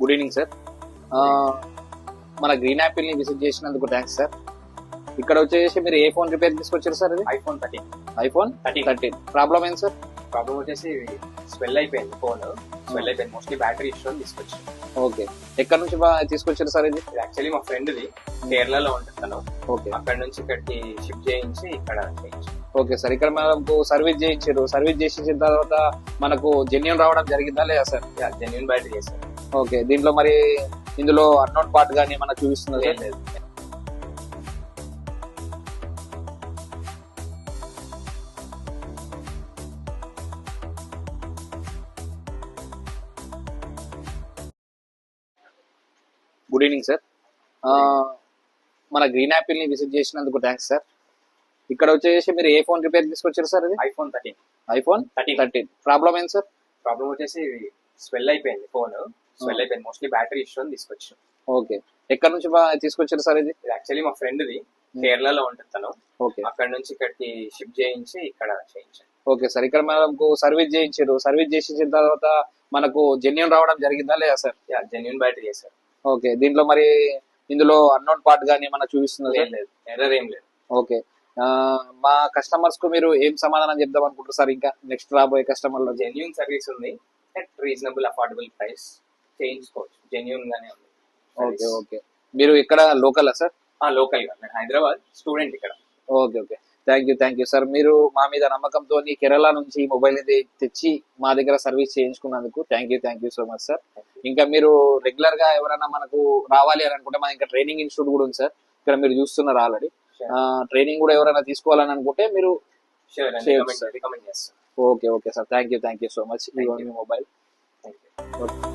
Good evening sir. మన green Apple ని visit చేసినందుకు థ్యాంక్స్ సార్. ఇక్కడ వచ్చేసి మీరు ఏ ఫోన్ రిపేర్ తీసుకొచ్చారు సార్? ఇది ఐఫోన్ 13. ఐఫోన్ 13. ప్రాబ్లం ఏంటి సార్? ప్రాబ్లం వచ్చేసి స్వెల్ అయిపోయింది ఫోన్. స్వెల్ అయిపోయింది, మోస్ట్లీ బ్యాటరీ ఇష్యూ తీసుకొచ్చి. ఓకే, ఎక్కడ నుంచి తీసుకొచ్చారు సార్? ఇది యాక్చువల్లీ మా ఫ్రెండ్ది, కేరళలో ఉంటుంది తను. ఓకే, అక్కడ నుంచి ఇక్కడికి షిఫ్ట్ చేయించి ఇక్కడ చేయించి. Okay sir. ఇక్కడ మనకు సర్వీస్ చేయించారు. సర్వీస్ చేసిన తర్వాత మనకు జెన్యూన్ రావడం జరిగిందా లేదా సార్? జెన్యూన్ బ్యాటరీ చేశారు. ఓకే, దీంట్లో మరి ఇందులో అన్నోన్ పార్ట్ గానీ మనకు చూపిస్తుంది లేదు. Good evening sir. మన గ్రీన్ యాపిల్ ని విజిట్ చేసినందుకు థ్యాంక్స్ సార్. ఇక్కడ వచ్చేసి మీరు ఏ ఫోన్ రిపేర్ తీసుకొచ్చారు సార్? ఇది ఐఫోన్ 13. ఐఫోన్ 13. ప్రాబ్లం ఏంటి సార్? ప్రాబ్లం వచ్చేసి స్వెల్ అయిపోయింది ఫోన్. స్వెల్ అయిపోయింది, మోస్ట్లీ బ్యాటరీ ఇష్యూ తీసుకొచ్చి. ఓకే, ఎక్కడ నుంచి తీసుకొచ్చారు సార్? ఇది యాక్చువల్లీ మా ఫ్రెండ్ది, కేరళలో ఉంటుంది తను. ఓకే, అక్కడ నుంచి ఇక్కడికి షిఫ్ట్ చేయించి ఇక్కడ చేయించాను. Okay sir. ఇక్కడ మనకు సర్వీస్ చేయించారు. సర్వీస్ చేసిన తర్వాత మనకు జెన్యూన్ రావడం జరిగిందా లేదా సార్? జెన్యూన్ బ్యాటరీ చేశారు. ఓకే, దీంట్లో మరి ఇందులో అన్నోన్ పార్ట్ గానీ మనకు చూపిస్తుంది లేదు, ఎర్రర్ ఏం లేదు. ఓకే, మా కస్టమర్స్ కు మీరు ఏం సమాధానం చెప్దాం అనుకుంటారు సార్? ఇంకా నెక్స్ట్ రాబోయే కస్టమర్ లో జెన్యూన్ సర్వీస్ ఉంది, అట్ రీజనబుల్ అఫోర్డబుల్ ప్రైస్, చేయించుకోవచ్చు. జెన్యూన్ గానే ఉంది. Okay, okay. మీరు ఇక్కడ లోకల్ సార్? లోకల్ గా, నేను హైదరాబాద్ స్టూడెంట్ ఇక్కడ. Okay, okay. Thank you sir. మీరు మా మీద నమ్మకంతో కేరళ నుంచి మొబైల్ తెచ్చి మా దగ్గర సర్వీస్ చేయించుకున్నందుకు thank you so much sir. ఇంకా మీరు రెగ్యులర్ గా ఎవరైనా మనకు రావాలి అని అనుకుంటే మన ఇంకా ట్రైనింగ్ ఇన్స్టిట్యూట్ కూడా ఉంది సార్. ఇక్కడ మీరు చూస్తున్నారు ఆల్రెడీ. ట్రైనింగ్ కూడా ఎవరైనా తీసుకోవాలని అనుకుంటే మీరు రికమెండ్ చేస్తాను. Okay sir. Thank you so much. Mobile. Thank you.